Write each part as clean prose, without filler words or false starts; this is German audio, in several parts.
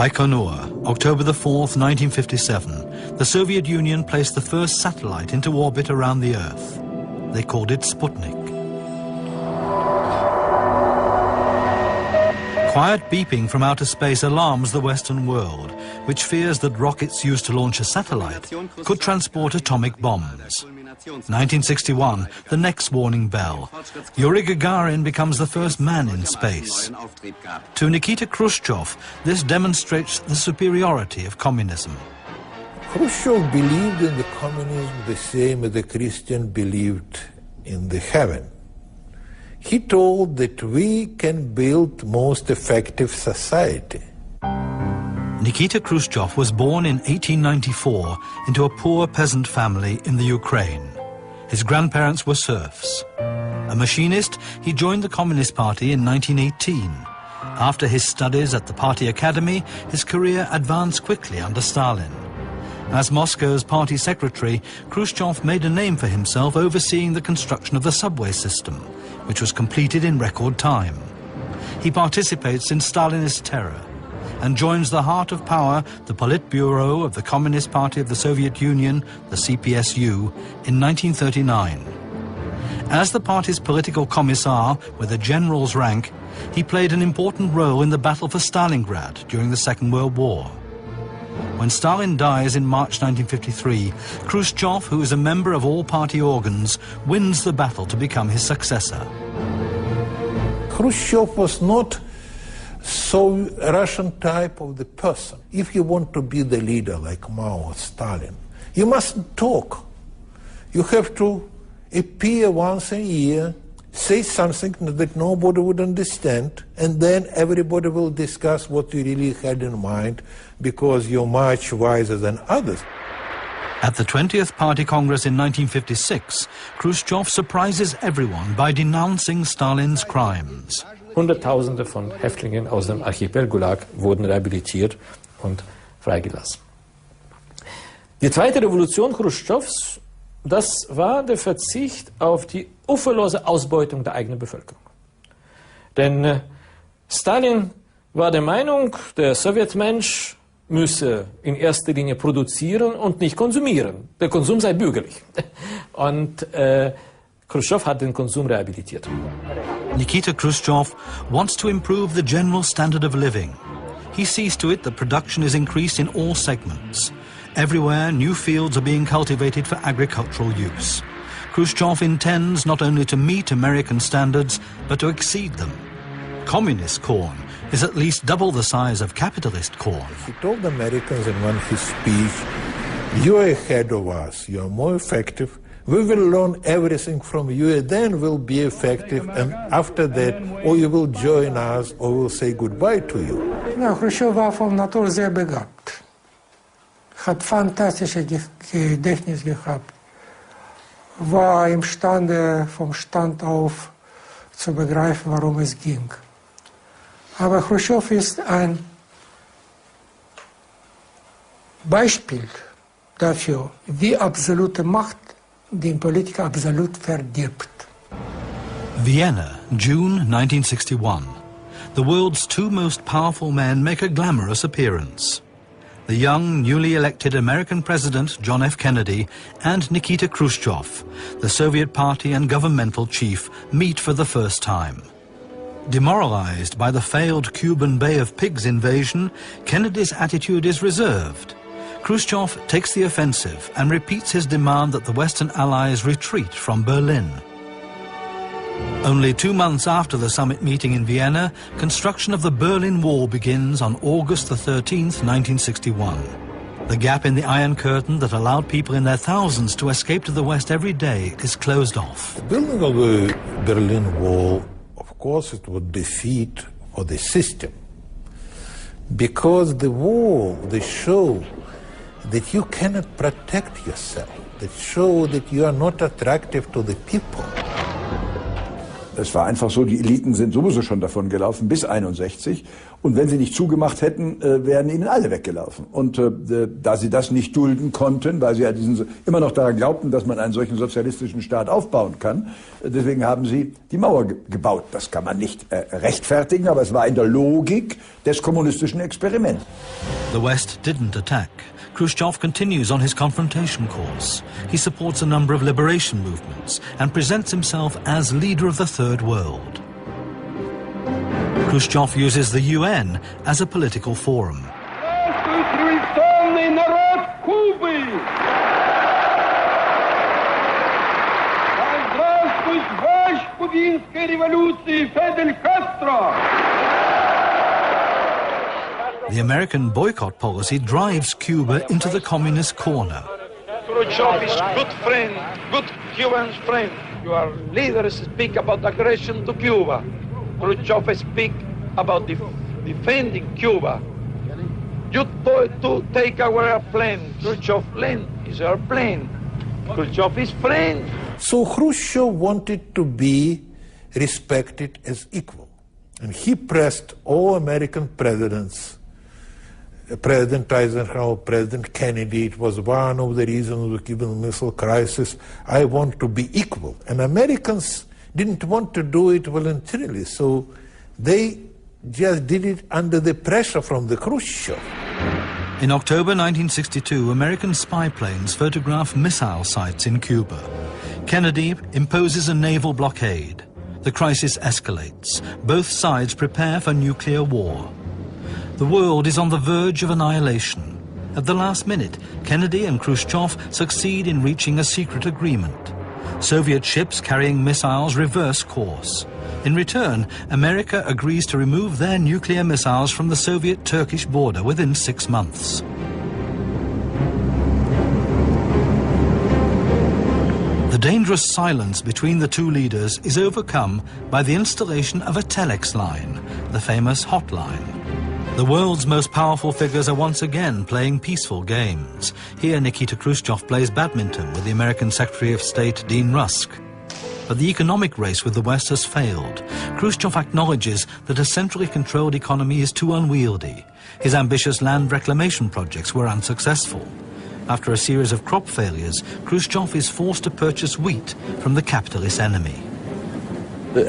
Baikonur, October the 4th, 1957, the Soviet Union placed the first satellite into orbit around the Earth. They called it Sputnik. Quiet beeping from outer space alarms the Western world, which fears that rockets used to launch a satellite could transport atomic bombs. 1961, the next warning bell. Yuri Gagarin becomes the first man in space. To Nikita Khrushchev, this demonstrates the superiority of communism. Khrushchev believed in the communism the same as the Christian believed in the heaven. He told that we can build most effective society. Nikita Khrushchev was born in 1894 into a poor peasant family in the Ukraine. His grandparents were serfs. A machinist, he joined the Communist Party in 1918. After his studies at the party academy, his career advanced quickly under Stalin. As Moscow's party secretary, Khrushchev made a name for himself overseeing the construction of the subway system, which was completed in record time. He participates in Stalinist terror and joins the heart of power, the Politburo of the Communist Party of the Soviet Union, the CPSU, in 1939. As the party's political commissar with a general's rank, he played an important role in the battle for Stalingrad during the Second World War. When Stalin dies in March 1953, Khrushchev, who is a member of all party organs, wins the battle to become his successor. Khrushchev was not so Russian type of the person. If you want to be the leader like Mao or Stalin, you mustn't talk. You have to appear once a year, say something that nobody would understand, and then everybody will discuss what you really had in mind, because you're much wiser than others. At the 20th Party Congress in 1956, Khrushchev surprises everyone by denouncing Stalin's crimes. Hunderttausende von Häftlingen aus dem Archipel Gulag wurden rehabilitiert und freigelassen. Die zweite Revolution Khrushchevs, das war der Verzicht auf die uferlose Ausbeutung der eigenen Bevölkerung. Denn Stalin war der Meinung, der Sowjetmensch müsse in erster Linie produzieren und nicht konsumieren. Der Konsum sei bürgerlich. Und Khrushchev hat den Konsum rehabilitiert. Nikita Khrushchev wants to improve the general standard of living. He sees to it that production is increased in all segments. Everywhere, new fields are being cultivated for agricultural use. Khrushchev intends not only to meet American standards, but to exceed them. Communist corn is at least double the size of capitalist corn. He told the Americans in one of his speech, "You are ahead of us, you are more effective. We will learn everything from you, and then we'll be effective, and after that, or you will join us, or we'll say goodbye to you." Ja, Khrushchev war von Natur sehr begabt. Hat fantastische Gedächtnis gehabt. War imstande, vom Stand auf zu begreifen, worum es ging. Aber Khrushchev ist ein Beispiel dafür, wie absolute Macht den Politiker absolut verdirbt. Vienna, June 1961. The world's two most powerful men make a glamorous appearance. The young, newly elected American President John F. Kennedy and Nikita Khrushchev, the Soviet party and governmental chief, meet for the first time. Demoralized by the failed Cuban Bay of Pigs invasion, Kennedy's attitude is reserved. Khrushchev takes the offensive and repeats his demand that the Western Allies retreat from Berlin. Only 2 months after the summit meeting in Vienna, construction of the Berlin Wall begins on August the 13th, 1961. The gap in the Iron Curtain that allowed people in their thousands to escape to the West every day is closed off. The building of the Berlin Wall, of course, it was defeat for the system, because the wall, they show that you cannot protect yourself, that show that you are not attractive to the people. Es war einfach so, die Eliten sind sowieso schon davon gelaufen bis 61. Und wenn sie nicht zugemacht hätten, wären ihnen alle weggelaufen. Und da sie das nicht dulden konnten, weil sie ja immer noch daran glaubten, dass man einen solchen sozialistischen Staat aufbauen kann, deswegen haben sie die Mauer gebaut. Das kann man nicht rechtfertigen, aber es war in der Logik des kommunistischen Experiments. The West didn't attack. Khrushchev continues on his confrontation course. He supports a number of liberation movements and presents himself as leader of the Third World. Khrushchev uses the UN as a political forum. The American boycott policy drives Cuba into the communist corner. Khrushchev is good friend, good Cuban friend. Your leaders speak about aggression to Cuba. Khrushchev speak about defending Cuba. You to take our plane. Khrushchev plane is our plane. Khrushchev is friend. So Khrushchev wanted to be respected as equal. And he pressed all American presidents, President Eisenhower, President Kennedy. It was one of the reasons of the Cuban Missile Crisis. I want to be equal. And Americans didn't want to do it voluntarily, so they just did it under the pressure from the Khrushchev. In October 1962, American spy planes photograph missile sites in Cuba. Kennedy imposes a naval blockade. The crisis escalates. Both sides prepare for nuclear war. The world is on the verge of annihilation. At the last minute, Kennedy and Khrushchev succeed in reaching a secret agreement. Soviet ships carrying missiles reverse course. In return, America agrees to remove their nuclear missiles from the Soviet-Turkish border within 6 months. The dangerous silence between the two leaders is overcome by the installation of a telex line, the famous hotline. The world's most powerful figures are once again playing peaceful games. Here Nikita Khrushchev plays badminton with the American Secretary of State Dean Rusk. But the economic race with the West has failed. Khrushchev acknowledges that a centrally controlled economy is too unwieldy. His ambitious land reclamation projects were unsuccessful. After a series of crop failures, Khrushchev is forced to purchase wheat from the capitalist enemy.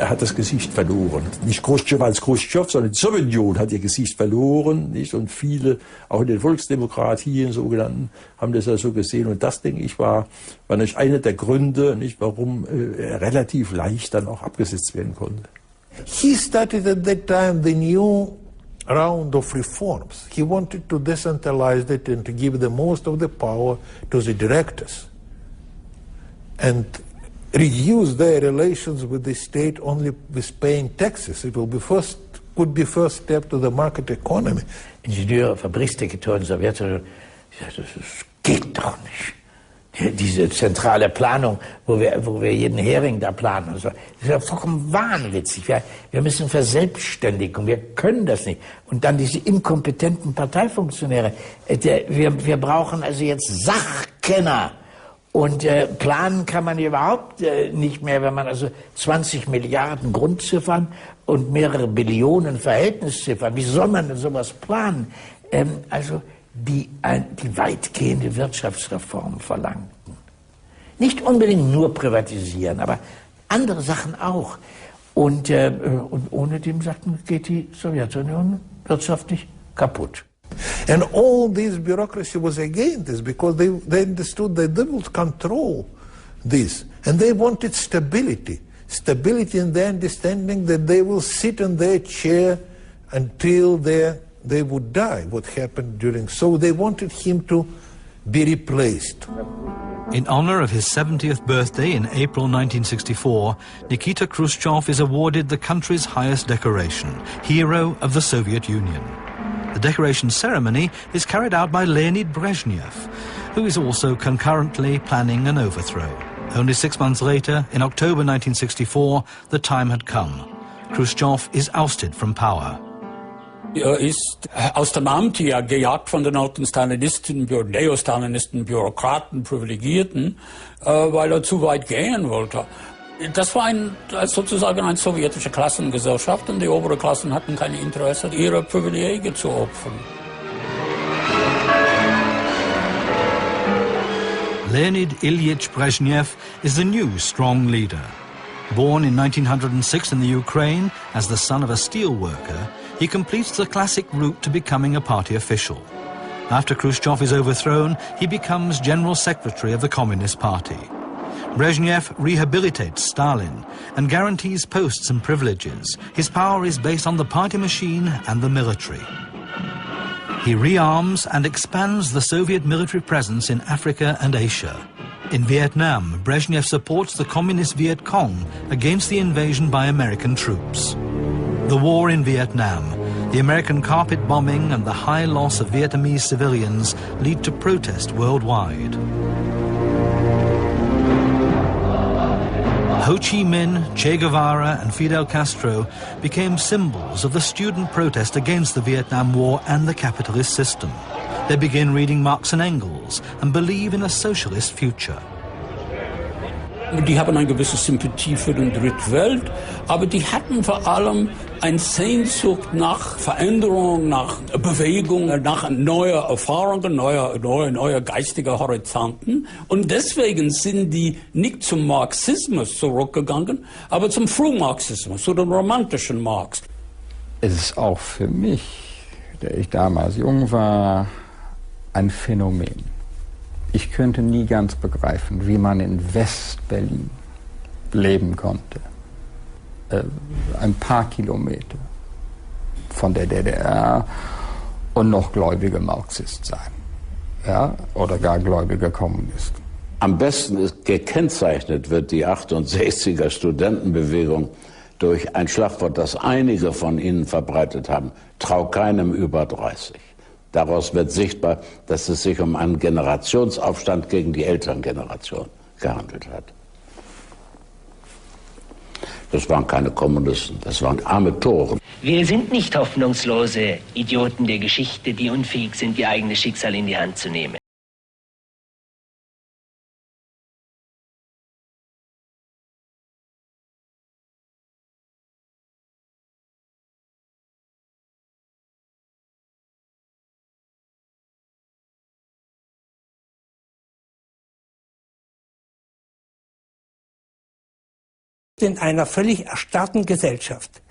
Hat das Gesicht verloren. Nicht Khrushchev als Khrushchev, sondern die Sowjetunion hat ihr Gesicht verloren. Nicht? Und viele, auch in den Volksdemokratien sogenannten, haben das ja so gesehen. Und das, denke ich, war nicht einer der Gründe, nicht, warum er relativ leicht dann auch abgesetzt werden konnte. He started at that time the new round of reforms. He wanted to decentralize it and to give the most of the power to the directors. And reduce their relations with the state only with paying taxes. It could be first step to the market economy. Ingenieure, Fabriksdirektoren, Sowjetunion, das geht doch nicht. Diese zentrale Planung, wo wir jeden Hering da planen. Das ist ja vollkommen wahnwitzig. Wir müssen verselbstständigen, wir können das nicht. Und dann diese inkompetenten Parteifunktionäre. Wir brauchen also jetzt Sachkenner. Und planen kann man überhaupt nicht mehr, wenn man also 20 Milliarden Grundziffern und mehrere Billionen Verhältnisziffern, wie soll man denn sowas planen? Also die weitgehende Wirtschaftsreform verlangten. Nicht unbedingt nur privatisieren, aber andere Sachen auch. Und ohne dem, sagten, geht die Sowjetunion wirtschaftlich kaputt. And all this bureaucracy was against this because they understood that they would control this. And they wanted stability. Stability in their understanding that they will sit in their chair until they would die, what happened during. So they wanted him to be replaced. In honor of his 70th birthday in April 1964, Nikita Khrushchev is awarded the country's highest decoration, Hero of the Soviet Union. The decoration ceremony is carried out by Leonid Brezhnev, who is also concurrently planning an overthrow. Only 6 months later, in October 1964, the time had come. Khrushchev is ousted from power. Ist aus dem Amt ja gejagt von den alten Stalinisten, Neostalinisten, Bürokraten, Privilegierten, weil zu weit gehen wollte. Das war sozusagen eine sowjetische Klassengesellschaft und die oberen Klassen hatten kein Interesse, ihre Privilegien zu opfern. Leonid Ilyich Brezhnev is the new strong leader. Born in 1906 in the Ukraine as the son of a steel worker, he completes the classic route to becoming a party official. After Khrushchev is overthrown, he becomes General Secretary of the Communist Party. Brezhnev rehabilitates Stalin and guarantees posts and privileges. His power is based on the party machine and the military. He rearms and expands the Soviet military presence in Africa and Asia. In Vietnam, Brezhnev supports the communist Viet Cong against the invasion by American troops. The war in Vietnam, the American carpet bombing and the high loss of Vietnamese civilians lead to protest worldwide. Ho Chi Minh, Che Guevara and Fidel Castro became symbols of the student protest against the Vietnam War and the capitalist system. They begin reading Marx and Engels and believe in a socialist future. Die haben eine gewisse Sympathie für die Dritte Welt, aber die hatten vor allem eine Sehnsucht nach Veränderung, nach Bewegung, nach neuen Erfahrungen, neue geistige Horizonten. Und deswegen sind die nicht zum Marxismus zurückgegangen, aber zum Frühmarxismus, zu dem romantischen Marx. Es ist auch für mich, der ich damals jung war, ein Phänomen. Ich könnte nie ganz begreifen, wie man in West-Berlin leben konnte. Ein paar Kilometer von der DDR und noch gläubiger Marxist sein. Ja? Oder gar gläubiger Kommunist. Am besten gekennzeichnet wird die 68er Studentenbewegung durch ein Schlagwort, das einige von ihnen verbreitet haben: Trau keinem über 30. Daraus wird sichtbar, dass es sich um einen Generationsaufstand gegen die Elterngeneration gehandelt hat. Das waren keine Kommunisten, das waren arme Toren. Wir sind nicht hoffnungslose Idioten der Geschichte, die unfähig sind, ihr eigenes Schicksal in die Hand zu nehmen. In einer völlig erstarrten Gesellschaft.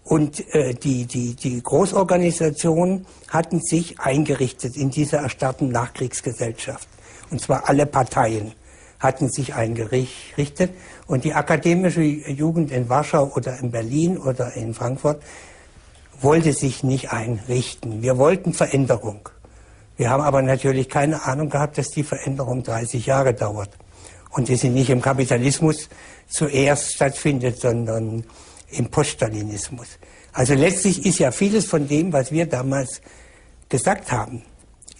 Und die Großorganisationen hatten sich eingerichtet in dieser erstarrten Nachkriegsgesellschaft. Und zwar alle Parteien hatten sich eingerichtet. Und die akademische Jugend in Warschau oder in Berlin oder in Frankfurt wollte sich nicht einrichten. Wir wollten Veränderung. Wir haben aber natürlich keine Ahnung gehabt, dass die Veränderung 30 Jahre dauert. Und die sind nicht im Kapitalismus zuerst stattfindet, sondern im Poststalinismus. Also letztlich ist ja vieles von dem, was wir damals gesagt haben,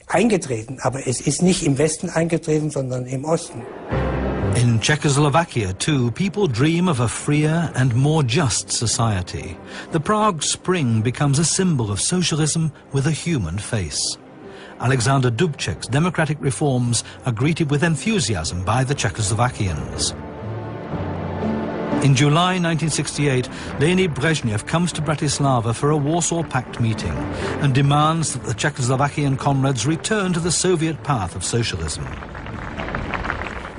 eingetreten. Aber es ist nicht im Westen eingetreten, sondern im Osten. In Czechoslovakia, too, people dream of a freer and more just society. The Prague Spring becomes a symbol of socialism with a human face. Alexander Dubček's democratic reforms are greeted with enthusiasm by the Czechoslovakians. In July 1968, Leonid Brezhnev comes to Bratislava for a Warsaw Pact meeting and demands that the Czechoslovakian comrades return to the Soviet path of socialism.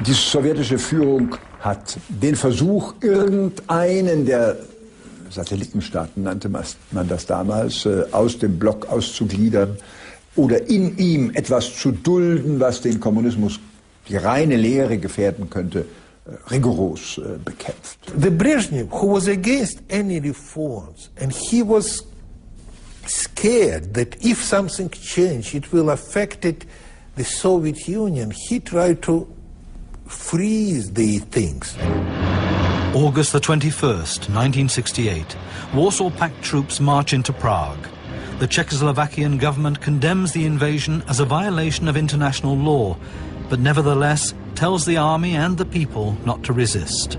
Die sowjetische Führung hat den Versuch, irgendeinen der Satellitenstaaten, nannte man das damals, aus dem Block auszugliedern oder in ihm etwas zu dulden, was den Kommunismus, die reine Lehre gefährden könnte, rigoros bekämpft. The Brezhnev, who was against any reforms, and he was scared that if something changed, it will affect the Soviet Union. He tried to freeze the things. August the 21st, 1968, Warsaw Pact troops march into Prague. The Czechoslovakian government condemns the invasion as a violation of international law, but nevertheless tells the army and the people not to resist.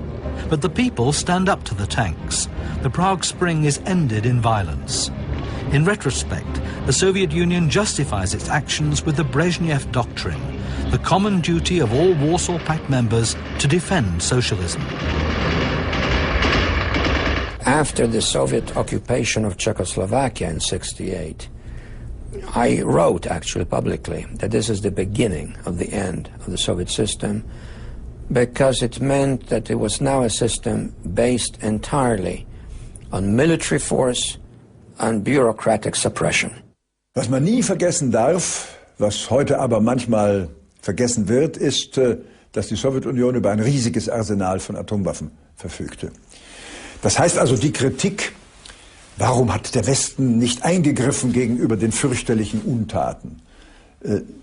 But the people stand up to the tanks. The Prague Spring is ended in violence. In retrospect, the Soviet Union justifies its actions with the Brezhnev doctrine, the common duty of all Warsaw Pact members to defend socialism. After the Soviet occupation of Czechoslovakia in '68, I wrote actually publicly that this is the beginning of the end of the Soviet system, because it meant that it was now a system based entirely on military force and bureaucratic suppression. Was man nie vergessen darf, was heute aber manchmal vergessen wird, ist, dass die Sowjetunion über ein riesiges Arsenal von Atomwaffen verfügte. Das heißt also, die Kritik, warum hat der Westen nicht eingegriffen gegenüber den fürchterlichen Untaten?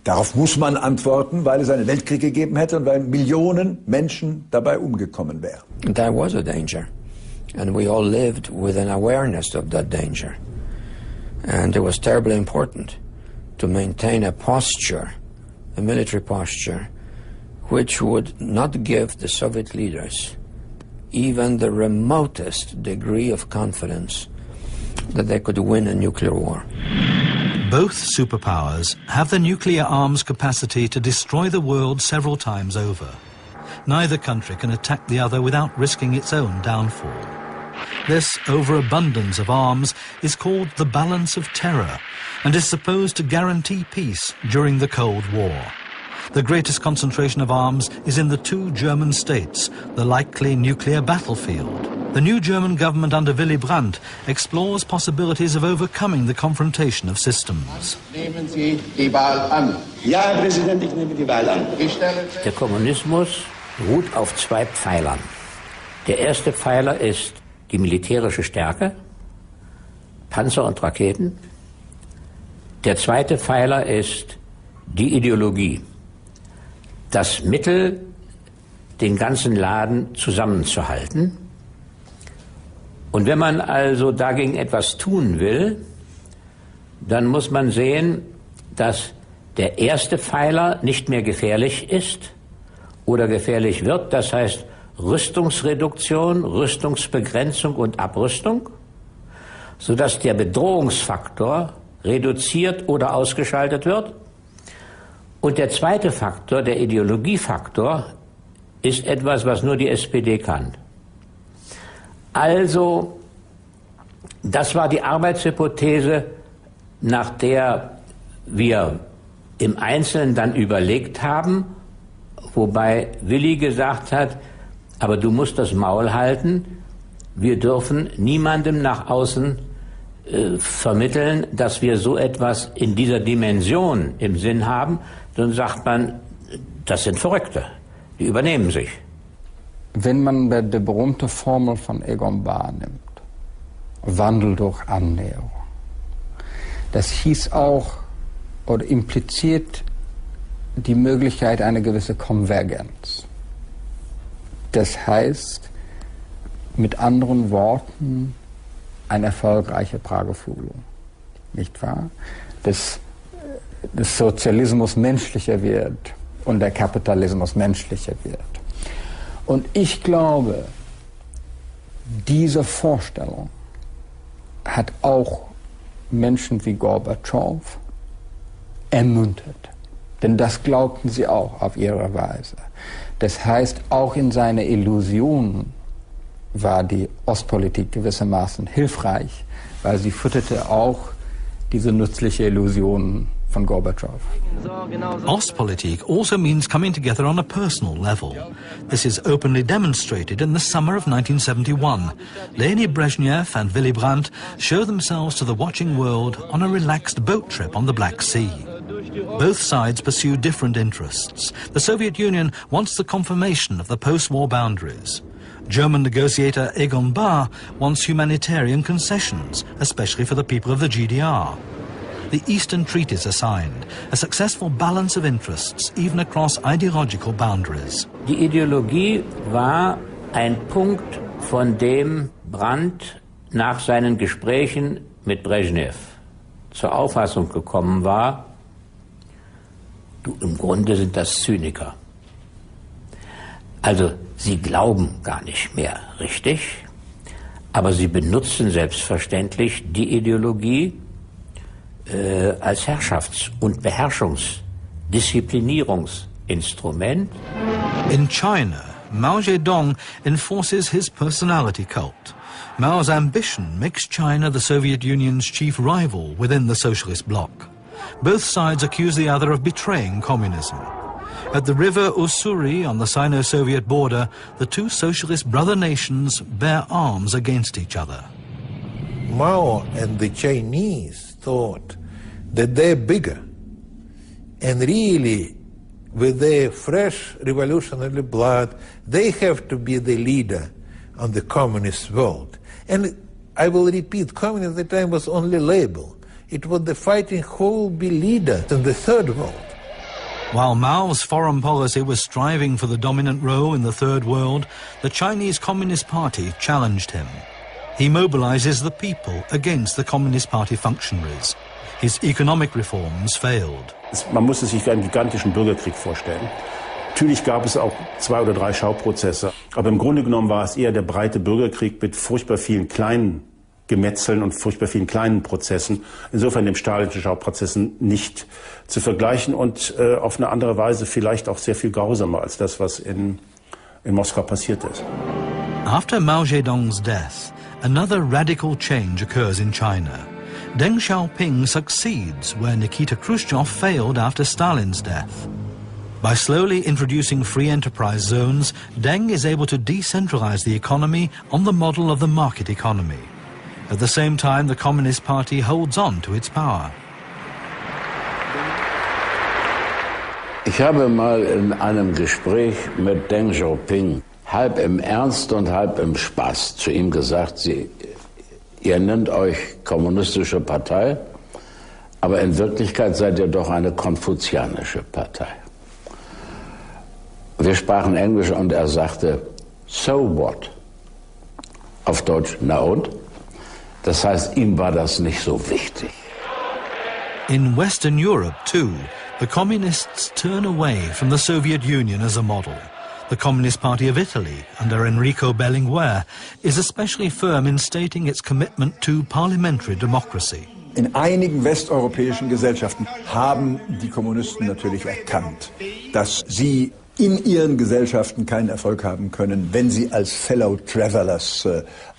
Darauf muss man antworten, weil es einen Weltkrieg gegeben hätte und weil Millionen Menschen dabei umgekommen wären. There was a danger, and we all lived with an awareness of that danger. And it was terribly important to maintain a posture, a military posture, which would not give the Soviet leaders even the remotest degree of confidence that they could win a nuclear war. Both superpowers have the nuclear arms capacity to destroy the world several times over. Neither country can attack the other without risking its own downfall. This overabundance of arms is called the balance of terror and is supposed to guarantee peace during the Cold War. The greatest concentration of arms is in the two German states, the likely nuclear battlefield. The new German government under Willy Brandt explores possibilities of overcoming the confrontation of systems. Nehmen Sie die Wahl an. Ja, Herr Präsident, ich nehme die Wahl an. Der Kommunismus ruht auf zwei Pfeilern. Der erste Pfeiler ist die militärische Stärke, Panzer und Raketen. Der zweite Pfeiler ist die Ideologie. Das Mittel, den ganzen Laden zusammenzuhalten. Und wenn man also dagegen etwas tun will, dann muss man sehen, dass der erste Pfeiler nicht mehr gefährlich ist oder gefährlich wird. Das heißt Rüstungsreduktion, Rüstungsbegrenzung und Abrüstung, sodass der Bedrohungsfaktor reduziert oder ausgeschaltet wird. Und der zweite Faktor, der Ideologiefaktor, ist etwas, was nur die SPD kann. Also, das war die Arbeitshypothese, nach der wir im Einzelnen dann überlegt haben, wobei Willy gesagt hat, aber du musst das Maul halten, wir dürfen niemandem nach außen vermitteln, dass wir so etwas in dieser Dimension im Sinn haben. Dann sagt man, das sind Verrückte, die übernehmen sich. Wenn man die berühmte Formel von Egon Bahr nimmt, Wandel durch Annäherung, das hieß auch oder impliziert die Möglichkeit einer gewissen Konvergenz. Das heißt, mit anderen Worten, eine erfolgreiche Prager Fühlung, nicht wahr? Dass Sozialismus menschlicher wird und der Kapitalismus menschlicher wird. Und ich glaube, diese Vorstellung hat auch Menschen wie Gorbatschow ermuntert. Denn das glaubten sie auch auf ihre Weise. Das heißt, auch in seiner Illusion war die Ostpolitik gewissermaßen hilfreich, weil sie fütterte auch diese nützliche Illusion von Gorbatschow. Ostpolitik also means coming together on a personal level. This is openly demonstrated in the summer of 1971. Leonid Brezhnev and Willy Brandt show themselves to the watching world on a relaxed boat trip on the Black Sea. Both sides pursue different interests. The Soviet Union wants the confirmation of the post-war boundaries. German negotiator Egon Bahr wants humanitarian concessions, especially for the people of the GDR. The Eastern Treaties are signed, a successful balance of interests, even across ideological boundaries. Die Ideologie war ein Punkt, von dem Brandt nach seinen Gesprächen mit Brezhnev zur Auffassung gekommen war, du, im Grunde sind das Zyniker. Also, sie glauben gar nicht mehr richtig, aber sie benutzen selbstverständlich die Ideologie, als Herrschafts- und Beherrschungsdisziplinierungsinstrument. In China, Mao Zedong enforces his personality cult. Mao's ambition makes China the Soviet Union's chief rival within the socialist bloc. Both sides accuse the other of betraying communism. At the river Ussuri on the Sino-Soviet border, the two socialist brother nations bear arms against each other. Mao and the Chinese thought that they're bigger, and really, with their fresh revolutionary blood, they have to be the leader on the communist world. And I will repeat, communism at the time was only label. It was the fighting who will be leader in the third world. While Mao's foreign policy was striving for the dominant role in the Third World, the Chinese Communist Party challenged him. He mobilizes the people against the Communist Party functionaries. His economic reforms failed. Man musste sich einen gigantischen Bürgerkrieg vorstellen. Natürlich gab es auch 2 oder 3 Schauprozesse, aber im Grunde genommen war es eher der breite Bürgerkrieg mit furchtbar vielen kleinen Gemetzeln und furchtbar vielen kleinen Prozessen. Insofern dem stalinischen Schauprozessen nicht zu vergleichen und auf eine andere Weise vielleicht auch sehr viel grausamer als das, was in Moskau passiert ist. After Mao Zedong's death, another radical change occurs in China. Deng Xiaoping succeeds where Nikita Khrushchev failed after Stalin's death. By slowly introducing free enterprise zones, Deng is able to decentralize the economy on the model of the market economy. At the same time, the Communist Party holds on to its power. Ich habe mal in einem Gespräch mit Deng Xiaoping halb im Ernst und halb im Spaß zu ihm gesagt, ihr nennt euch Kommunistische Partei, aber in Wirklichkeit seid ihr doch eine konfuzianische Partei. Wir sprachen Englisch und er sagte, so what? Auf Deutsch, na und? Das heißt, ihm war das nicht so wichtig. In Western Europe, too, the communists turn away from the Soviet Union as a model. The Communist Party of Italy, under Enrico Berlinguer, is especially firm in stating its commitment to parliamentary democracy. In einigen westeuropäischen Gesellschaften haben die Kommunisten natürlich erkannt, dass sie in ihren Gesellschaften keinen Erfolg haben können, wenn sie als Fellow Travelers,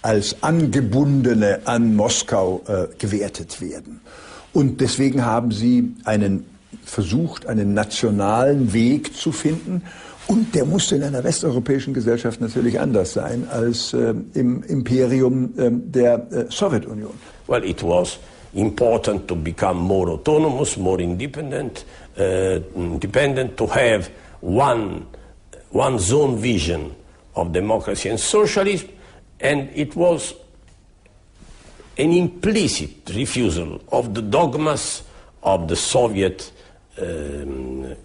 als Angebundene an Moskau gewertet werden. Und deswegen haben sie versucht, einen nationalen Weg zu finden. Und der musste in einer westeuropäischen Gesellschaft natürlich anders sein als im Imperium der Sowjetunion. Well, it was important to become more autonomous, more independent, to have one zone vision of democracy and socialism, and it was an implicit refusal of the dogmas of the Soviet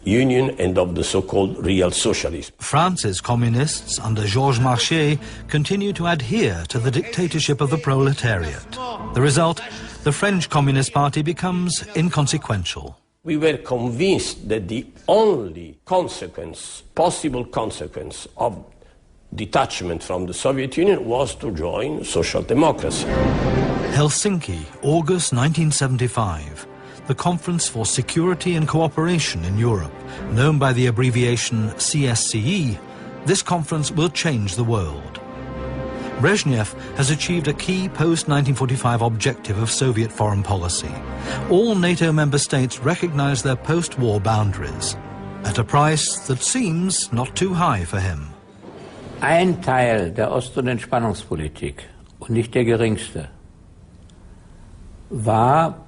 Union and of the so-called real socialism. France's communists under Georges Marchais continue to adhere to the dictatorship of the proletariat. The result, the French Communist Party becomes inconsequential. We were convinced that the only possible consequence of detachment from the Soviet Union was to join social democracy. Helsinki, August 1975. The Conference for Security and Cooperation in Europe, known by the abbreviation CSCE, this conference will change the world. Brezhnev has achieved a key post-1945 objective of Soviet foreign policy. All NATO member states recognize their post-war boundaries, at a price that seems not too high for him. Ein Teil der Ost- und Entspannungspolitik, und nicht der geringste, war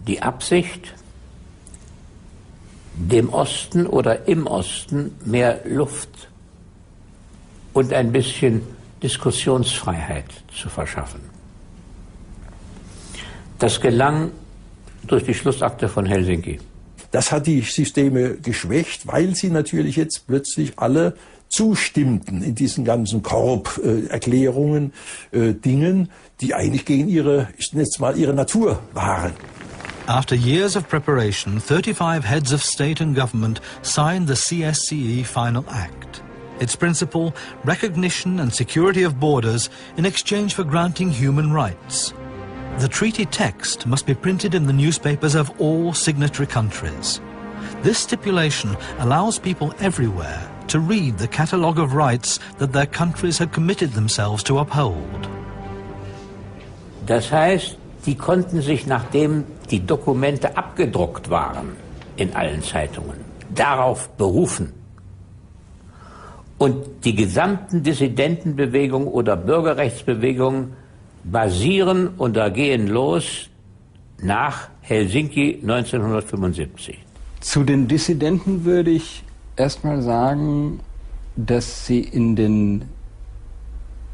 die Absicht, dem Osten oder im Osten mehr Luft und ein bisschen Diskussionsfreiheit zu verschaffen. Das gelang durch die Schlussakte von Helsinki. Das hat die Systeme geschwächt, weil sie natürlich jetzt plötzlich alle zustimmten in diesen ganzen Korb-Erklärungen, Dingen, die eigentlich gegen ihre Natur waren. After years of preparation, 35 heads of state and government signed the CSCE Final Act. Its principle, recognition and security of borders in exchange for granting human rights. The treaty text must be printed in the newspapers of all signatory countries. This stipulation allows people everywhere to read the catalogue of rights that their countries had committed themselves to uphold. Das heißt, die konnten sich, nachdem die Dokumente abgedruckt waren in allen Zeitungen, darauf berufen. Und die gesamten Dissidentenbewegungen oder Bürgerrechtsbewegungen basieren und da gehen los nach Helsinki 1975. Zu den Dissidenten würde ich erstmal sagen, dass sie in den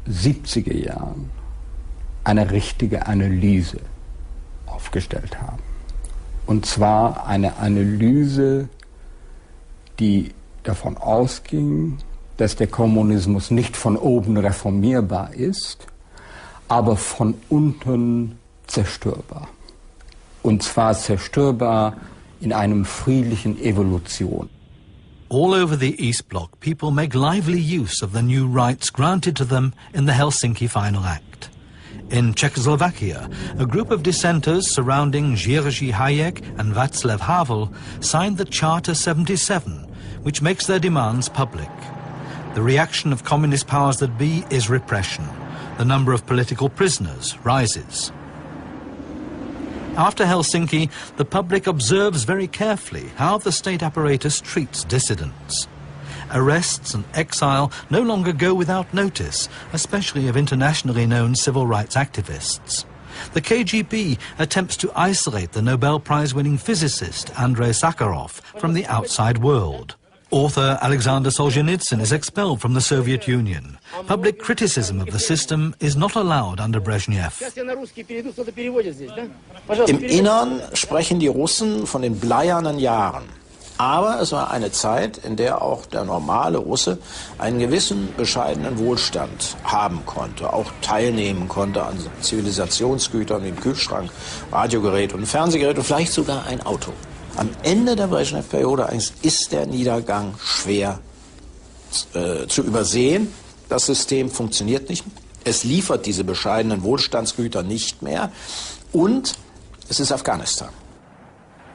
70er Jahren eine richtige Analyse aufgestellt haben. Und zwar eine Analyse, die davon ausging, dass der Kommunismus nicht von oben reformierbar ist, aber von unten zerstörbar. Und zwar zerstörbar in einem friedlichen Evolution. All over the East Bloc, people make lively use of the new rights granted to them in the Helsinki Final Act. In Czechoslovakia, a group of dissenters surrounding Jiří Hájek and Václav Havel signed the Charter 77, which makes their demands public. The reaction of communist powers that be is repression. The number of political prisoners rises. After Helsinki, the public observes very carefully how the state apparatus treats dissidents. Arrests and exile no longer go without notice, especially of internationally known civil rights activists. The KGB attempts to isolate the Nobel Prize-winning physicist Andrei Sakharov from the outside world. Author Alexander Solzhenitsyn is expelled from the Soviet Union. Public criticism of the system is not allowed under Brezhnev. Im Innern sprechen die Russen von den bleiernen Jahren. Aber es war eine Zeit, in der auch der normale Russe einen gewissen bescheidenen Wohlstand haben konnte, auch teilnehmen konnte an Zivilisationsgütern wie dem Kühlschrank, Radiogerät und Fernsehgerät und vielleicht sogar ein Auto. Am Ende der Brezhnev-Periode ist der Niedergang schwer zu übersehen. Das System funktioniert nicht. Es liefert diese bescheidenen Wohlstandsgüter nicht mehr. Und es ist Afghanistan.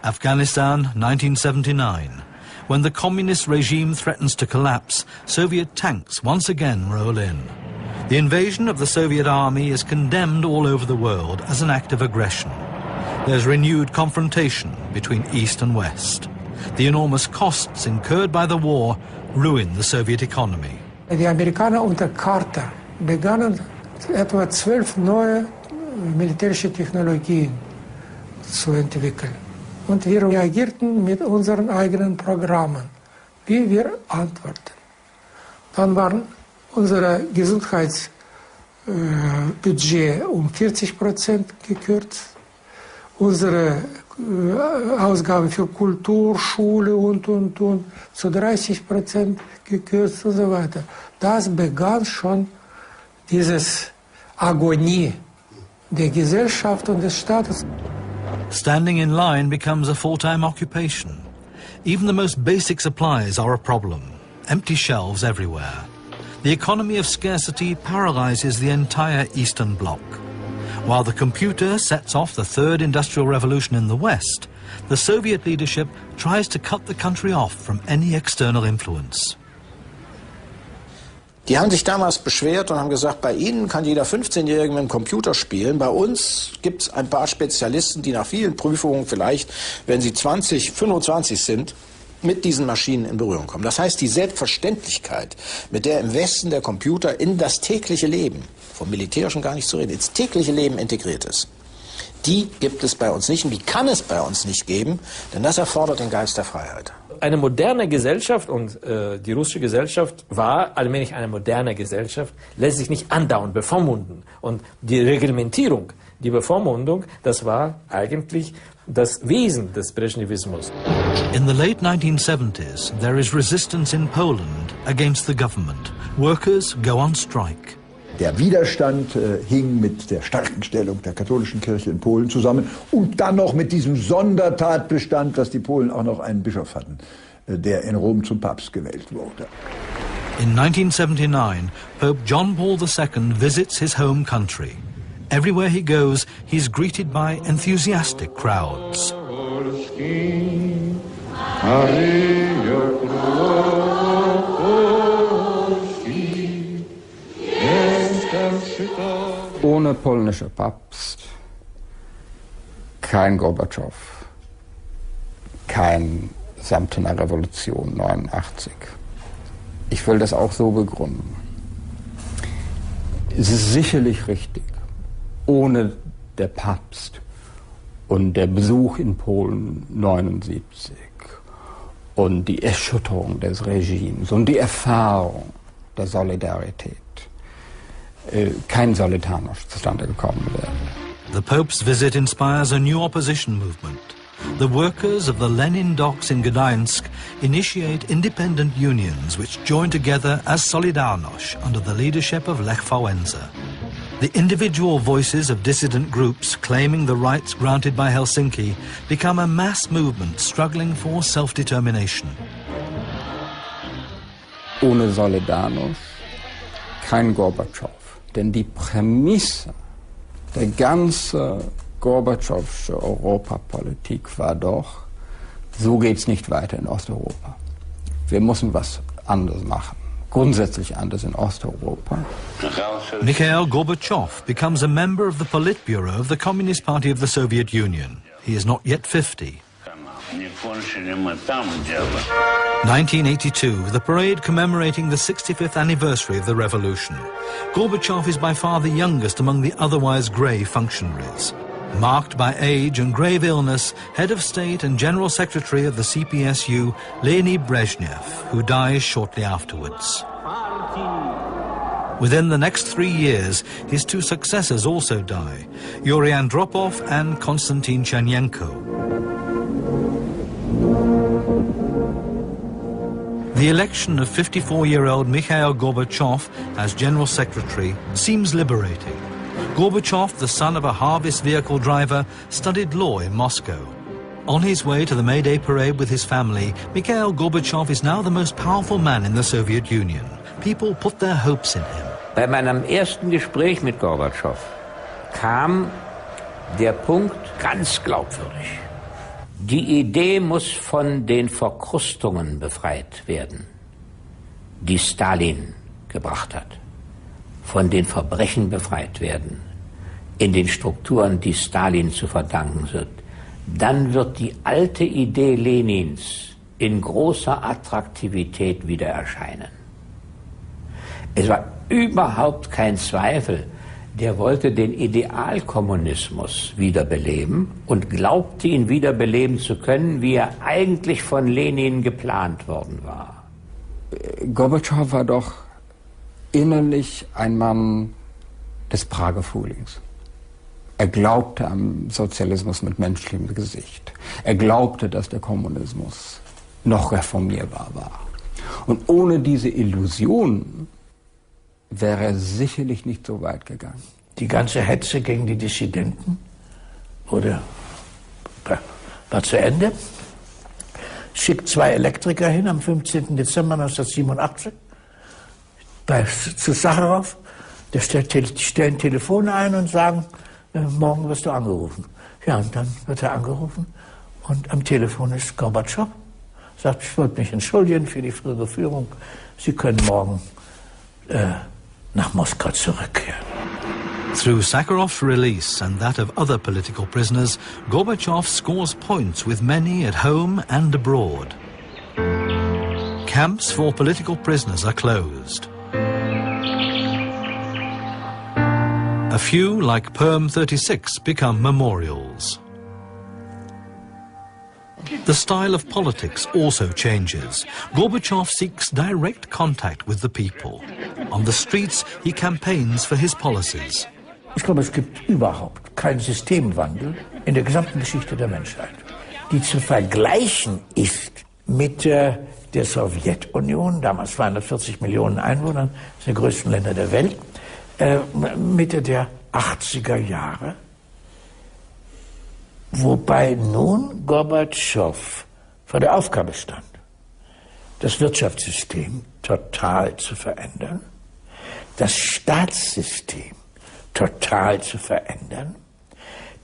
Afghanistan, 1979. When the communist regime threatens to collapse, Soviet tanks once again roll in. The invasion of the Soviet army is condemned all over the world as an act of aggression. There's renewed confrontation between East and West. The enormous costs incurred by the war ruin the Soviet economy. Die Amerikaner unter Carter begannen etwa 12 neue militärische Technologien zu entwickeln. Und wir reagierten mit unseren eigenen Programmen, wie wir antworten. Dann waren unsere Gesundheitsbudget um 40% gekürzt. Unsere Ausgaben für Kultur, Schule und zu 30% gekürzt und so weiter. Das begann schon dieses Agonie der Gesellschaft und des Staates. Standing in line becomes a full-time occupation. Even the most basic supplies are a problem. Empty shelves everywhere. The economy of scarcity paralyzes the entire Eastern Bloc. While the computer sets off the third industrial revolution in the West, the Soviet leadership tries to cut the country off from any external influence. Die haben sich damals beschwert und haben gesagt, bei Ihnen kann jeder 15-Jährige mit dem Computer spielen. Bei uns gibt es ein paar Spezialisten, die nach vielen Prüfungen vielleicht, wenn sie 20, 25 sind, mit diesen Maschinen in Berührung kommen. Das heißt, die Selbstverständlichkeit, mit der im Westen der Computer in das tägliche Leben, vom Militärischen gar nicht zu reden, ins tägliche Leben integriert ist, die gibt es bei uns nicht und die kann es bei uns nicht geben, denn das erfordert den Geist der Freiheit. Eine moderne Gesellschaft, und die russische Gesellschaft war allmählich eine moderne Gesellschaft, lässt sich nicht andauernd bevormunden. Und die Reglementierung, die Bevormundung, das war eigentlich das Wesen des Brezhnevismus. In the late 1970s, there is resistance in Poland against the government. Workers go on strike. Der Widerstand hing mit der starken Stellung der katholischen Kirche in Polen zusammen und dann noch mit diesem Sondertatbestand, dass die Polen auch noch einen Bischof hatten, der in Rom zum Papst gewählt wurde. In 1979, Pope John Paul II visits his home country. Everywhere he goes, he's greeted by enthusiastic crowds. Ohne polnischer Papst kein Gorbatschow, kein Samtener Revolution 89. Ich will das auch so begründen. Es ist sicherlich richtig, ohne der Papst und der Besuch in Polen 79 und die Erschütterung des Regimes und die Erfahrung der Solidarität kein Solidarność zustande gekommen wäre. The Pope's visit inspires a new opposition movement. The workers of the Lenin docks in Gdańsk initiate independent unions which join together as Solidarność under the leadership of Lech Wałęsa. The individual voices of dissident groups claiming the rights granted by Helsinki become a mass movement struggling for self-determination. Ohne Solidarność kein Gorbatschow. Denn die Prämisse der ganzen Gorbatschowsche Europapolitik war doch, so geht's nicht weiter in Osteuropa. Wir müssen was anderes machen, grundsätzlich anders in Osteuropa. Mikhail Gorbachev becomes a member of the Politburo of the Communist Party of the Soviet Union. He is not yet 50. 1982, the parade commemorating the 65th anniversary of the revolution. Gorbachev is by far the youngest among the otherwise grey functionaries. Marked by age and grave illness, head of state and general secretary of the CPSU, Leonid Brezhnev, who dies shortly afterwards. Within the next 3 years, his two successors also die, Yuri Andropov and Konstantin Chernenko. The election of 54-year-old Mikhail Gorbachev as General Secretary seems liberating. Gorbachev, the son of a harvest vehicle driver, studied law in Moscow. On his way to the May Day parade with his family, Mikhail Gorbachev is now the most powerful man in the Soviet Union. People put their hopes in him. Bei meinem ersten Gespräch mit Gorbatschow kam der Punkt ganz glaubwürdig. Die Idee muss von den Verkrustungen befreit werden, die Stalin gebracht hat. Von den Verbrechen befreit werden, in den Strukturen, die Stalin zu verdanken sind. Dann wird die alte Idee Lenins in großer Attraktivität wieder erscheinen. Es war überhaupt kein Zweifel, der wollte den Idealkommunismus wiederbeleben und glaubte, ihn wiederbeleben zu können, wie er eigentlich von Lenin geplant worden war. Gorbatschow war doch innerlich ein Mann des Prager Frühlings. Er glaubte am Sozialismus mit menschlichem Gesicht. Er glaubte, dass der Kommunismus noch reformierbar war. Und ohne diese Illusion wäre er sicherlich nicht so weit gegangen. Die ganze Hetze gegen die Dissidenten war zu Ende. Schickt 2 Elektriker hin am 15. Dezember 1987 zu Sacharow. Die stellen Telefone ein und sagen, morgen wirst du angerufen. Ja, und dann wird er angerufen und am Telefon ist Gorbatschow. Sagt, ich wollte mich entschuldigen für die frühere Führung. Sie können morgen nach Moskau zurückkehren. Through Sakharov's release and that of other political prisoners, Gorbachev scores points with many at home and abroad. Camps for political prisoners are closed. A few, like Perm 36, become memorials. The style of politics also changes. Gorbachev seeks direct contact with the people. On the streets, he campaigns for his policies. Ich glaube, es gibt überhaupt keinen Systemwandel in der gesamten Geschichte der Menschheit, die zu vergleichen ist mit der Sowjetunion, damals 240 Millionen Einwohner, das sind die größten Länder der Welt, Mitte der 80er Jahre, wobei nun Gorbatschow vor der Aufgabe stand, das Wirtschaftssystem total zu verändern, das Staatssystem total zu verändern,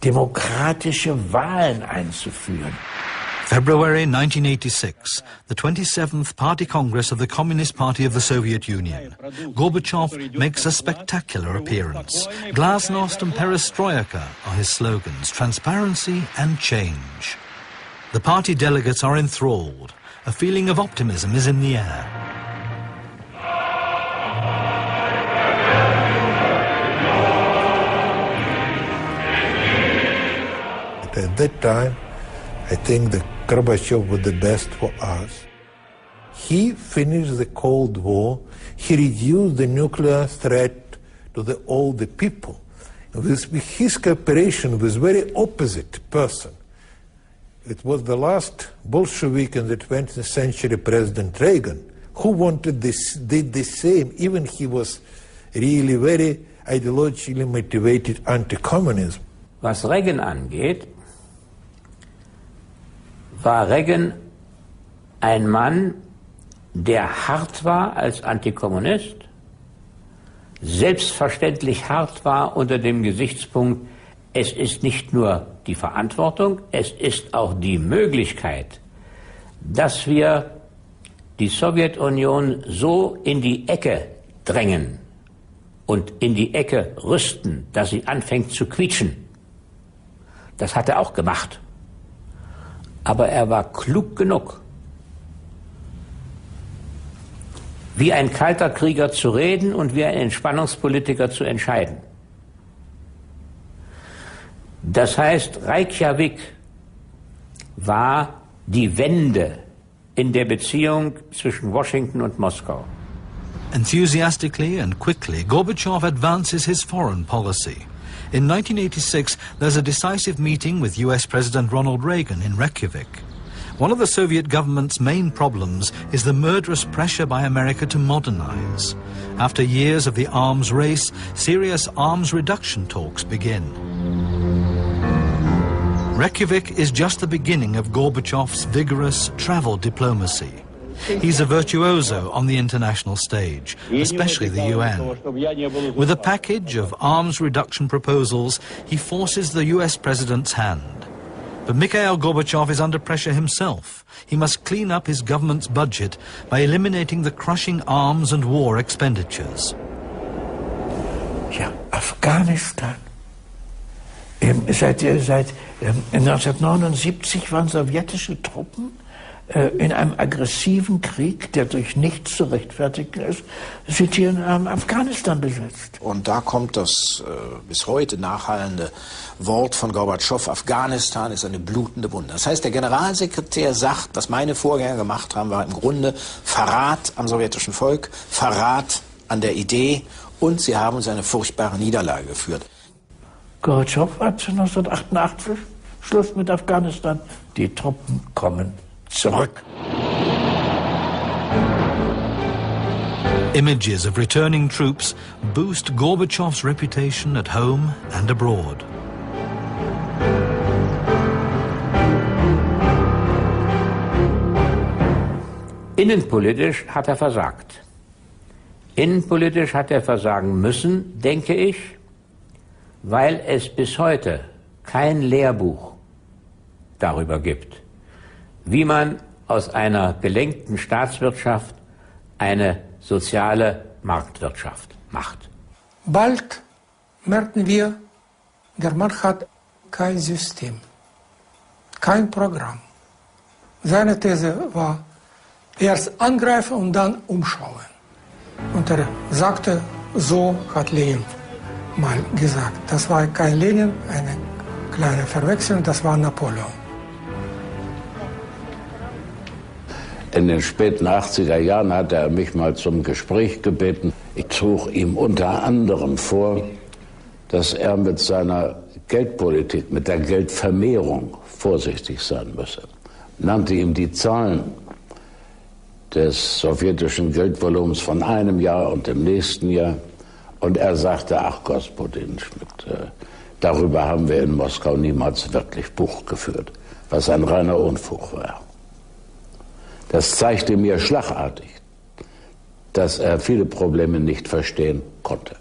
demokratische Wahlen einzuführen. February 1986, the 27th Party Congress of the Communist Party of the Soviet Union. Gorbachev makes a spectacular appearance. Glasnost and Perestroika are his slogans, transparency and change. The party delegates are enthralled. A feeling of optimism is in the air. At that time, I think that Gorbachev was the best for us. He finished the Cold War. He reduced the nuclear threat to all the people. With his cooperation with very opposite person. It was the last Bolshevik in the 20th century, President Reagan, who wanted this, did the same, even he was really very ideologically motivated anti-communism. Was Reagan angeht, war Reagan ein Mann, der hart war als Antikommunist, selbstverständlich hart war unter dem Gesichtspunkt, es ist nicht nur die Verantwortung, es ist auch die Möglichkeit, dass wir die Sowjetunion so in die Ecke drängen und in die Ecke rüsten, dass sie anfängt zu quietschen. Das hat er auch gemacht. Aber er war klug genug, wie ein kalter Krieger zu reden und wie ein Entspannungspolitiker zu entscheiden. Das heißt, Reykjavik war die Wende in der Beziehung zwischen Washington und Moskau. Enthusiastically and quickly, Gorbachev advances his foreign policy. In 1986, there's a decisive meeting with US President Ronald Reagan in Reykjavik. One of the Soviet government's main problems is the murderous pressure by America to modernize. After years of the arms race, serious arms reduction talks begin. Reykjavik is just the beginning of Gorbachev's vigorous travel diplomacy. He's a virtuoso on the international stage, especially the UN. With a package of arms reduction proposals, he forces the US president's hand. But Mikhail Gorbachev is under pressure himself. He must clean up his government's budget by eliminating the crushing arms and war expenditures. Ja, Afghanistan. Seit 1979 waren sowjetische Truppen in einem aggressiven Krieg, der durch nichts zu rechtfertigen ist, sind hier in Afghanistan besetzt. Und da kommt das bis heute nachhallende Wort von Gorbatschow, Afghanistan ist eine blutende Wunde. Das heißt, der Generalsekretär sagt, was meine Vorgänger gemacht haben, war im Grunde Verrat am sowjetischen Volk, Verrat an der Idee und sie haben uns eine furchtbare Niederlage geführt. Gorbatschow hat 1988 Schluss mit Afghanistan. Die Truppen kommen zurück. Images of returning troops boost Gorbachev's reputation at home and abroad. Innenpolitisch hat er versagt. Innenpolitisch hat er versagen müssen, denke ich, weil es bis heute kein Lehrbuch darüber gibt, wie man aus einer gelenkten Staatswirtschaft eine soziale Marktwirtschaft macht. Bald merken wir, der Mann hat kein System, kein Programm. Seine These war, erst angreifen und dann umschauen. Und er sagte, so hat Lenin mal gesagt. Das war kein Lenin, eine kleine Verwechslung, das war Napoleon. In den späten 80er Jahren hat er mich mal zum Gespräch gebeten. Ich trug ihm unter anderem vor, dass er mit seiner Geldpolitik, mit der Geldvermehrung vorsichtig sein müsse. Nannte ihm die Zahlen des sowjetischen Geldvolumens von einem Jahr und dem nächsten Jahr. Und er sagte, ach Господин Schmidt, darüber haben wir in Moskau niemals wirklich Buch geführt, was ein reiner Unfug war. Das zeigte mir schlagartig, dass er viele Probleme nicht verstehen konnte.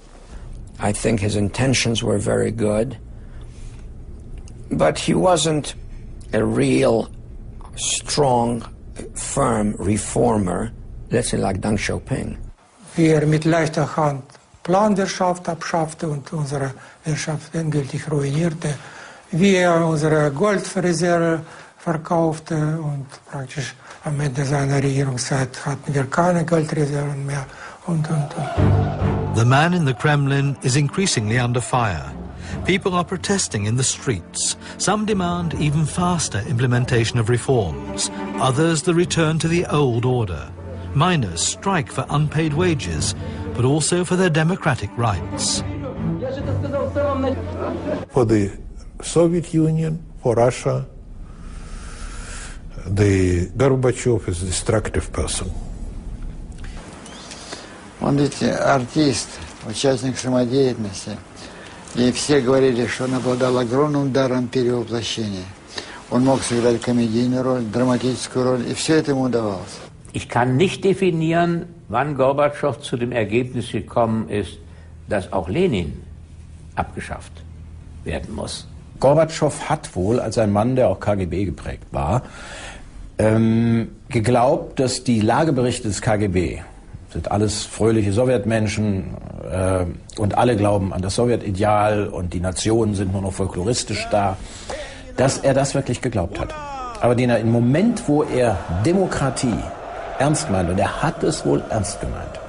I think his intentions were very good, but he wasn't a real strong, firm reformer, let's say like Deng Xiaoping. Wie mit leichter Hand Planwirtschaft abschaffte und unsere Wirtschaft endgültig ruinierte, wie unsere Goldreserve verkaufte und praktisch am Ende seiner Regierungszeit hatten wir keine Goldreserven mehr und. The man in the Kremlin is increasingly under fire. People are protesting in the streets. Some demand even faster implementation of reforms. Others the return to the old order. Miners strike for unpaid wages, but also for their democratic rights. For the Soviet Union, for Russia, the Gorbachev is a destructive person. Он ведь артист, участник самодеятельности. И все говорили, что он обладал огромным даром перевоплощения. Он мог сыграть комедийную роль, драматическую роль, и все это ему удавалось. Ich kann nicht definieren, wann Gorbatschow zu dem Ergebnis gekommen ist, dass auch Lenin abgeschafft werden muss. Gorbatschow hat wohl, als ein Mann, der auch KGB geprägt war, geglaubt, dass die Lageberichte des KGB, sind alles fröhliche Sowjetmenschen und alle glauben an das Sowjetideal und die Nationen sind nur noch folkloristisch da, dass er das wirklich geglaubt hat. Aber im Moment, wo er Demokratie ernst meint, und er hat es wohl ernst gemeint,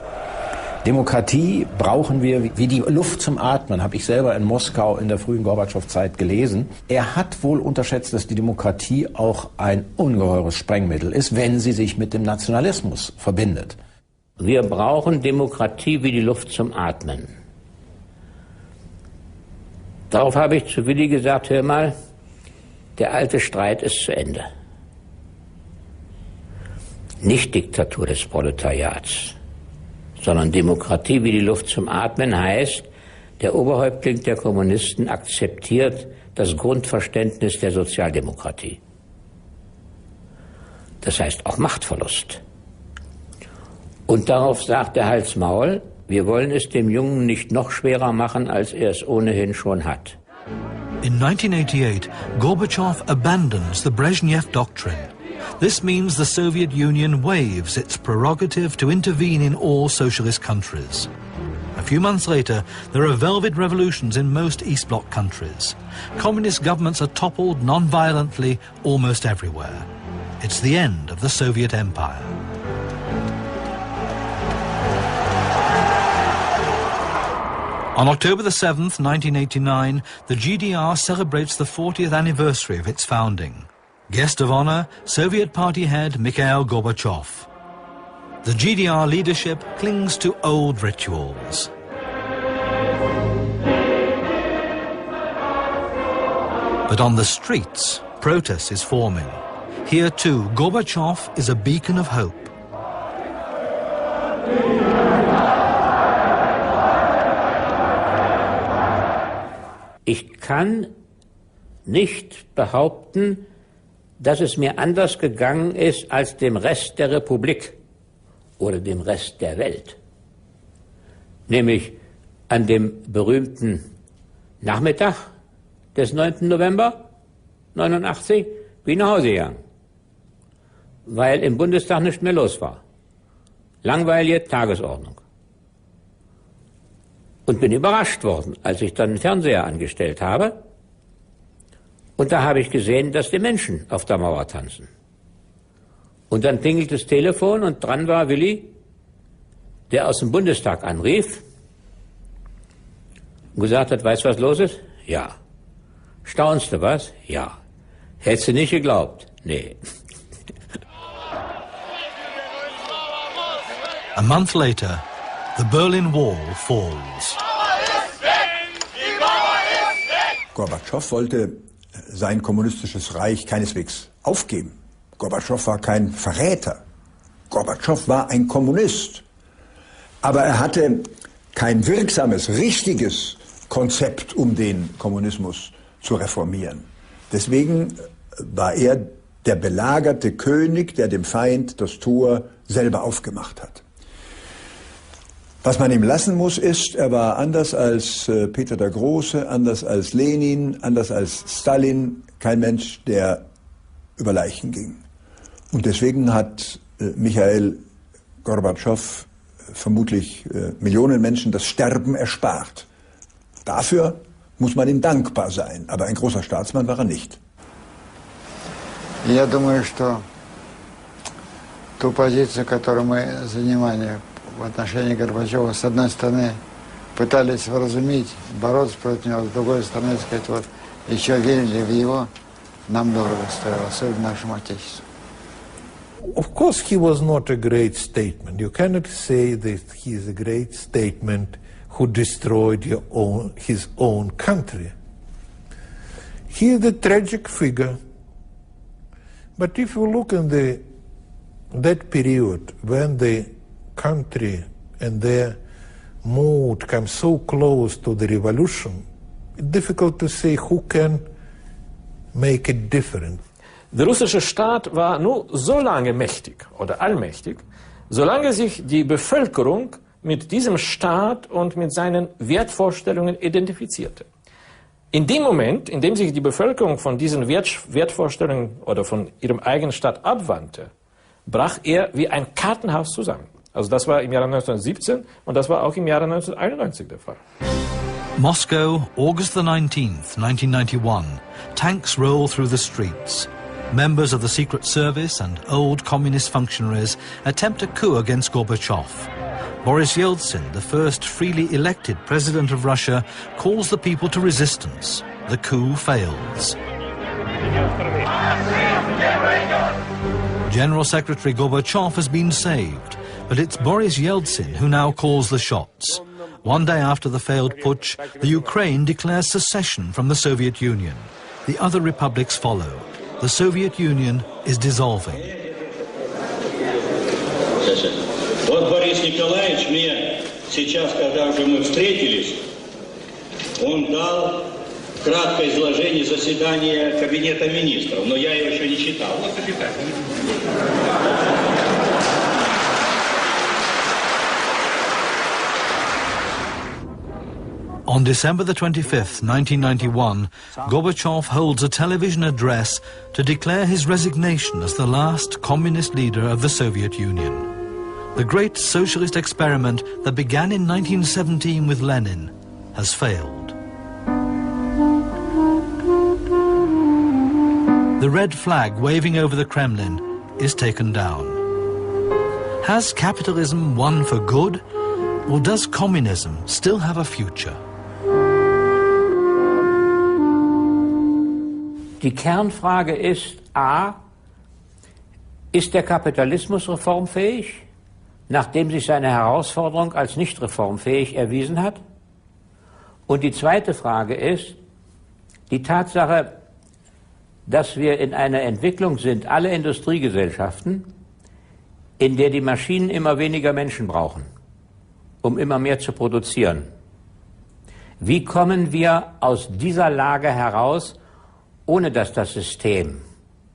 Demokratie brauchen wir wie die Luft zum Atmen, habe ich selber in Moskau in der frühen Gorbatschow-Zeit gelesen. Er hat wohl unterschätzt, dass die Demokratie auch ein ungeheures Sprengmittel ist, wenn sie sich mit dem Nationalismus verbindet. Wir brauchen Demokratie wie die Luft zum Atmen. Darauf habe ich zu Willi gesagt, hör mal, der alte Streit ist zu Ende. Nicht Diktatur des Proletariats, sondern Demokratie wie die Luft zum Atmen heißt, der Oberhäuptling der Kommunisten akzeptiert das Grundverständnis der Sozialdemokratie. Das heißt auch Machtverlust. Und darauf sagt der Hals-Maul, wir wollen es dem Jungen nicht noch schwerer machen, als er es ohnehin schon hat. In 1988, Gorbachev abandons the Brezhnev doctrine. This means the Soviet Union waives its prerogative to intervene in all socialist countries. A few months later, there are velvet revolutions in most East Bloc countries. Communist governments are toppled non-violently almost everywhere. It's the end of the Soviet Empire. On October the 7th, 1989, the GDR celebrates the 40th anniversary of its founding. Guest of honor, Soviet party head Mikhail Gorbachev. The GDR leadership clings to old rituals. But on the streets, protest is forming. Here too, Gorbachev is a beacon of hope. Ich kann nicht behaupten, dass es mir anders gegangen ist als dem Rest der Republik oder dem Rest der Welt. Nämlich an dem berühmten Nachmittag des 9. November 1989 bin ich nach Hause gegangen, weil im Bundestag nichts mehr los war. Langweilige Tagesordnung. Und bin überrascht worden, als ich dann den Fernseher angestellt habe. Und da habe ich gesehen, dass die Menschen auf der Mauer tanzen. Und dann klingelt das Telefon und dran war Willi, der aus dem Bundestag anrief und gesagt hat, weißt du, was los ist? Ja. Staunst du was? Ja. Hättest du nicht geglaubt? Nee. A month later, the Berlin Wall falls. Gorbatschow wollte sein kommunistisches Reich keineswegs aufgeben. Gorbatschow war kein Verräter. Gorbatschow war ein Kommunist. Aber er hatte kein wirksames, richtiges Konzept, um den Kommunismus zu reformieren. Deswegen war er der belagerte König, der dem Feind das Tor selber aufgemacht hat. Was man ihm lassen muss, ist, er war anders als Peter der Große, anders als Lenin, anders als Stalin, kein Mensch, der über Leichen ging. Und deswegen hat Michail Gorbatschow vermutlich Millionen Menschen das Sterben erspart. Dafür muss man ihm dankbar sein, aber ein großer Staatsmann war er nicht. Я думаю, что ту позицию, которую мы занимали в отношении Горбачева, с одной стороны, пытались вразумить, бороться против него, с другой стороны, сказать, вот, еще верили в его, нам дорого стоило, особенно нашему Отечеству. Of course, he was not a great statesman. You cannot say that he is a great statesman who destroyed his own country. He is a tragic figure. But if you look in that period when the country and their mood come so close to the revolution, it's difficult to say who can make it different. Der russische Staat war nur so lange mächtig oder allmächtig, solange sich die Bevölkerung mit diesem Staat und mit seinen Wertvorstellungen identifizierte. In dem Moment, in dem sich die Bevölkerung von diesen Wertvorstellungen oder von ihrem eigenen Staat abwandte, brach er wie ein Kartenhaus zusammen. Also das war im Jahre 1917 und das war auch im Jahre 1991 der Fall. Moscow, August the 19th, 1991. Tanks roll through the streets. Members of the Secret Service and old communist functionaries attempt a coup against Gorbachev. Boris Yeltsin, the first freely elected president of Russia, calls the people to resistance. The coup fails. General Secretary Gorbachev has been saved, but it's Boris Yeltsin who now calls the shots. One day after the failed putsch, the Ukraine declares secession from the Soviet Union. The other republics follow. The Soviet Union is dissolving. Вот Борис Николаевич мне сейчас, когда уже мы встретились, он дал краткое изложение заседания Кабинета министров, но я его еще не читал. Вот почитайте. On December the 25th, 1991, Gorbachev holds a television address to declare his resignation as the last communist leader of the Soviet Union. The great socialist experiment that began in 1917 with Lenin has failed. The red flag waving over the Kremlin is taken down. Has capitalism won for good, or does communism still have a future? Die Kernfrage ist A, ist der Kapitalismus reformfähig, nachdem sich seine Herausforderung als nicht reformfähig erwiesen hat? Und die zweite Frage ist, die Tatsache, dass wir in einer Entwicklung sind, alle Industriegesellschaften, in der die Maschinen immer weniger Menschen brauchen, um immer mehr zu produzieren. Wie kommen wir aus dieser Lage heraus, ohne dass das System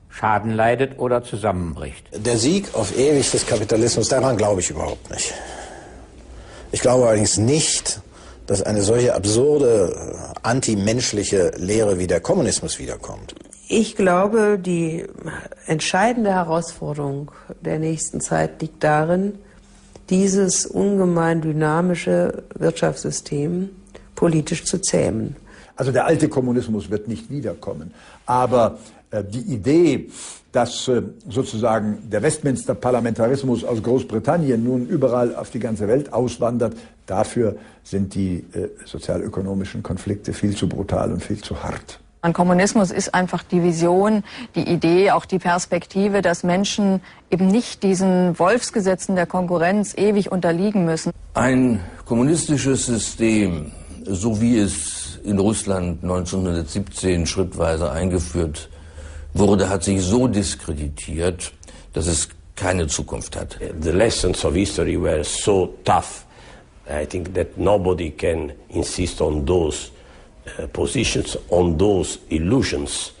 Schaden leidet oder zusammenbricht? Der Sieg auf ewig des Kapitalismus, daran glaube ich überhaupt nicht. Ich glaube allerdings nicht, dass eine solche absurde, antimenschliche Lehre wie der Kommunismus wiederkommt. Ich glaube, die entscheidende Herausforderung der nächsten Zeit liegt darin, dieses ungemein dynamische Wirtschaftssystem politisch zu zähmen. Also der alte Kommunismus wird nicht wiederkommen. Aber die Idee, dass sozusagen der Westminster-Parlamentarismus aus Großbritannien nun überall auf die ganze Welt auswandert, dafür sind die sozialökonomischen Konflikte viel zu brutal und viel zu hart. An Kommunismus ist einfach die Vision, die Idee, auch die Perspektive, dass Menschen eben nicht diesen Wolfsgesetzen der Konkurrenz ewig unterliegen müssen. Ein kommunistisches System, so wie es in Russland 1917 schrittweise eingeführt wurde, hat sich so diskreditiert, dass es keine Zukunft hat. The lessons of history were so tough. I think that nobody can insist on those positions, on those illusions.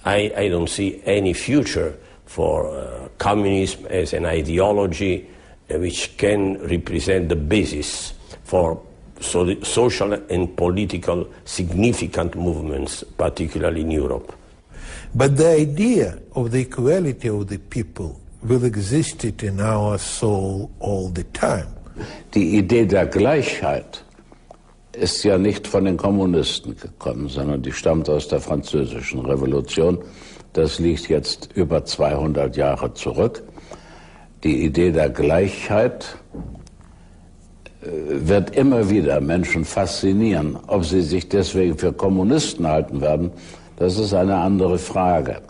I don't see any future for communism as an ideology, which can represent the basis for social and political significant movements, particularly in Europe. But the idea of the equality of the people will exist in our soul all the time. Die Idee der Gleichheit ist ja nicht von den Kommunisten gekommen, sondern die stammt aus der Französischen Revolution. Das liegt jetzt über 200 Jahre zurück. Die Idee der Gleichheit wird immer wieder Menschen faszinieren. Ob sie sich deswegen für Kommunisten halten werden, das ist eine andere Frage.